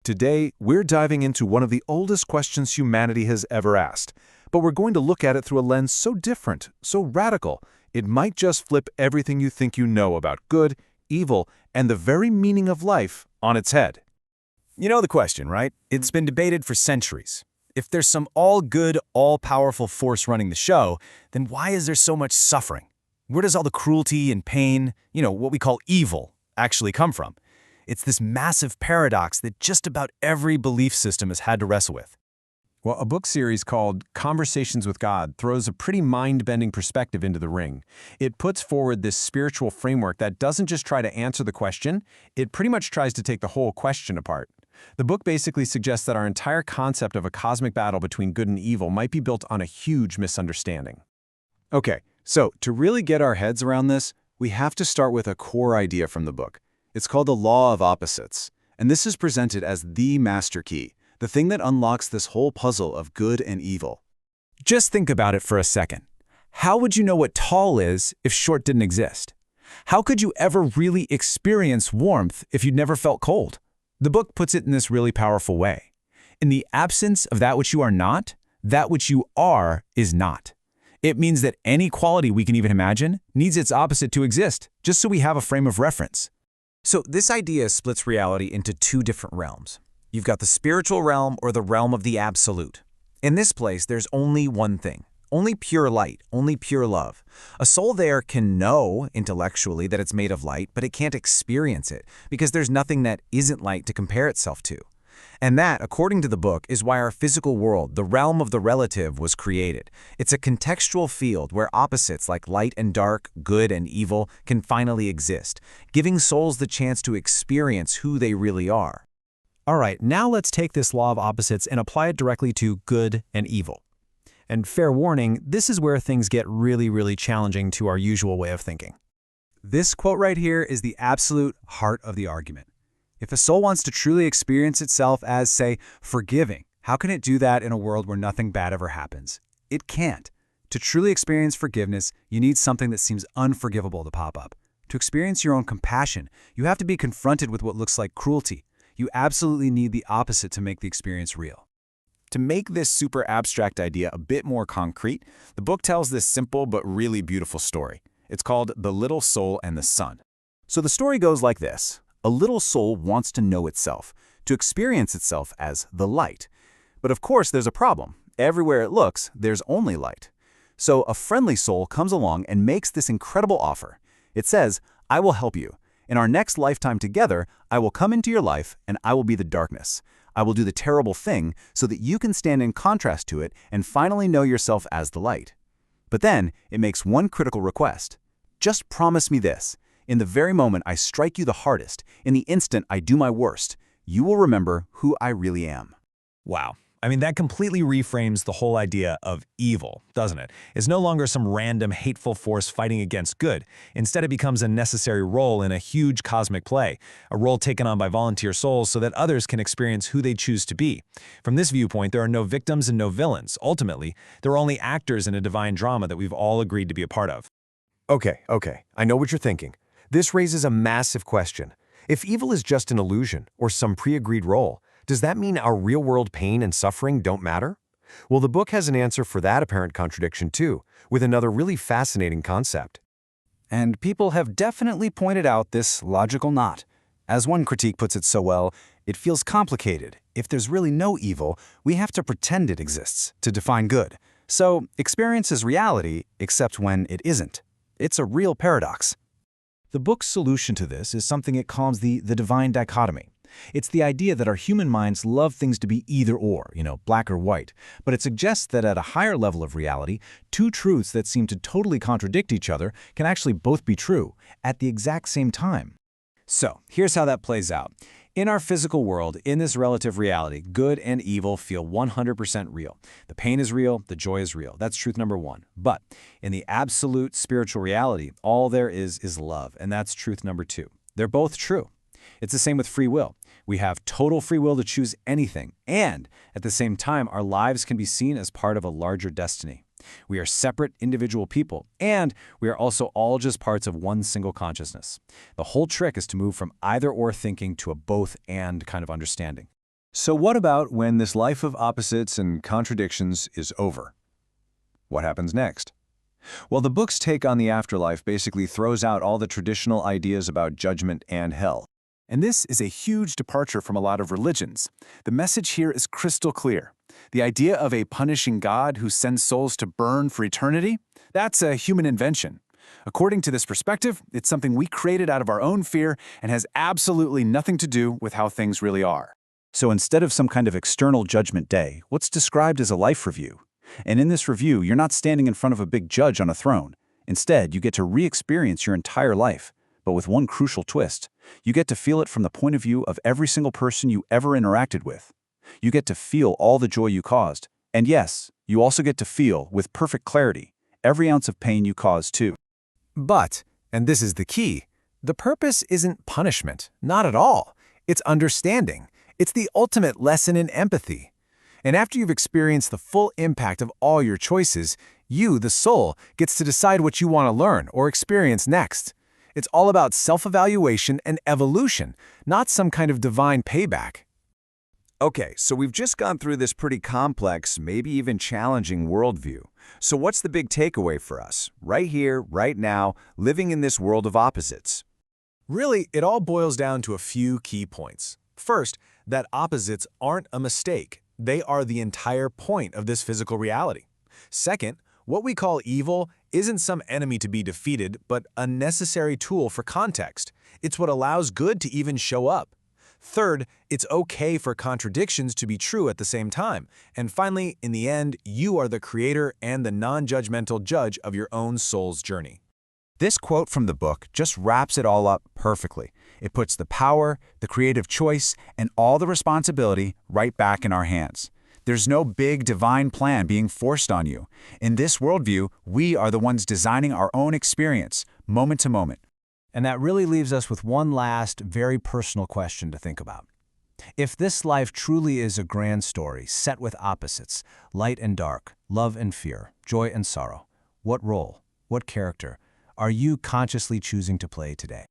Today, we're diving into one of the oldest questions humanity has ever asked, but we're going to look at it through a lens so different, so radical, it might just flip everything you think you know about good, evil, and the very meaning of life on its head. You know the question, right? It's been debated for centuries. If there's some all-good, all-powerful force running the show, then why is there so much suffering? Where does all the cruelty and pain, what we call evil, actually come from? It's this massive paradox that just about every belief system has had to wrestle with. Well, a book series called Conversations with God throws a pretty mind-bending perspective into the ring. It puts forward this spiritual framework that doesn't just try to answer the question, it pretty much tries to take the whole question apart. The book basically suggests that our entire concept of a cosmic battle between good and evil might be built on a huge misunderstanding. Okay, so to really get our heads around this, we have to start with a core idea from the book. It's called the law of opposites, and this is presented as the master key, the thing that unlocks this whole puzzle of good and evil. Just think about it for a second. How would you know what tall is if short didn't exist? How could you ever really experience warmth if you'd never felt cold? The book puts it in this really powerful way. In the absence of that which you are not, that which you are is not. It means that any quality we can even imagine needs its opposite to exist, just so we have a frame of reference. So this idea splits reality into two different realms. You've got the spiritual realm or the realm of the absolute. In this place, there's only one thing, only pure light, only pure love. A soul there can know intellectually that it's made of light, but it can't experience it because there's nothing that isn't light to compare itself to. And that, according to the book, is why our physical world, the realm of the relative, was created. It's a contextual field where opposites like light and dark, good and evil, can finally exist, giving souls the chance to experience who they really are. All right, now let's take this law of opposites and apply it directly to good and evil. And fair warning, this is where things get really challenging to our usual way of thinking. This quote right here is the absolute heart of the argument. If a soul wants to truly experience itself as, say, forgiving, how can it do that in a world where nothing bad ever happens? It can't. To truly experience forgiveness, you need something that seems unforgivable to pop up. To experience your own compassion, you have to be confronted with what looks like cruelty. You absolutely need the opposite to make the experience real. To make this super abstract idea a bit more concrete, the book tells this simple but really beautiful story. It's called The Little Soul and the Sun. So the story goes like this. A little soul wants to know itself, to experience itself as the light. But of course, there's a problem. Everywhere it looks, there's only light. So a friendly soul comes along and makes this incredible offer. It says, I will help you. In our next lifetime together, I will come into your life and I will be the darkness. I will do the terrible thing so that you can stand in contrast to it and finally know yourself as the light. But then it makes one critical request. Just promise me this. In the very moment I strike you the hardest, in the instant I do my worst, you will remember who I really am. Wow. I mean, that completely reframes the whole idea of evil, doesn't it? It's no longer some random hateful force fighting against good. Instead, it becomes a necessary role in a huge cosmic play, a role taken on by volunteer souls so that others can experience who they choose to be. From this viewpoint, there are no victims and no villains. Ultimately, there are only actors in a divine drama that we've all agreed to be a part of. Okay, I know what you're thinking. This raises a massive question. If evil is just an illusion or some pre-agreed role, does that mean our real-world pain and suffering don't matter? Well, the book has an answer for that apparent contradiction too, with another really fascinating concept. And people have definitely pointed out this logical knot. As one critique puts it so well, it feels complicated. If there's really no evil, we have to pretend it exists to define good. So, experience is reality, except when it isn't. It's a real paradox. The book's solution to this is something it calls the divine dichotomy. It's the idea that our human minds love things to be either or, black or white, but it suggests that at a higher level of reality, two truths that seem to totally contradict each other can actually both be true at the exact same time. So, here's how that plays out. In our physical world, in this relative reality, good and evil feel 100% real. The pain is real, the joy is real. That's truth number one. But in the absolute spiritual reality, all there is love, and that's truth number two. They're both true. It's the same with free will. We have total free will to choose anything, and at the same time, our lives can be seen as part of a larger destiny. We are separate individual people, and we are also all just parts of one single consciousness. The whole trick is to move from either-or thinking to a both-and kind of understanding. So what about when this life of opposites and contradictions is over? What happens next? Well, the book's take on the afterlife basically throws out all the traditional ideas about judgment and hell. And this is a huge departure from a lot of religions. The message here is crystal clear. The idea of a punishing God who sends souls to burn for eternity, that's a human invention. According to this perspective, it's something we created out of our own fear and has absolutely nothing to do with how things really are. So instead of some kind of external judgment day, what's described as a life review? And in this review, you're not standing in front of a big judge on a throne. Instead, you get to re-experience your entire life, but with one crucial twist. You get to feel it from the point of view of every single person you ever interacted with. You get to feel all the joy you caused. And yes, you also get to feel, with perfect clarity, every ounce of pain you caused too. But, and this is the key, the purpose isn't punishment, not at all. It's understanding. It's the ultimate lesson in empathy. And after you've experienced the full impact of all your choices, you, the soul, gets to decide what you want to learn or experience next. It's all about self-evaluation and evolution, not some kind of divine payback. Okay, so we've just gone through this pretty complex, maybe even challenging worldview. So what's the big takeaway for us, right here, right now, living in this world of opposites? Really, it all boils down to a few key points. First, that opposites aren't a mistake. They are the entire point of this physical reality. Second, what we call evil isn't some enemy to be defeated, but a necessary tool for context. It's what allows good to even show up. Third, it's okay for contradictions to be true at the same time. And finally, in the end, you are the creator and the non-judgmental judge of your own soul's journey. This quote from the book just wraps it all up perfectly. It puts the power, the creative choice, and all the responsibility right back in our hands. There's no big divine plan being forced on you. In this worldview, we are the ones designing our own experience, moment to moment. And that really leaves us with one last, very personal question to think about. If this life truly is a grand story set with opposites, light and dark, love and fear, joy and sorrow, what role, what character, are you consciously choosing to play today?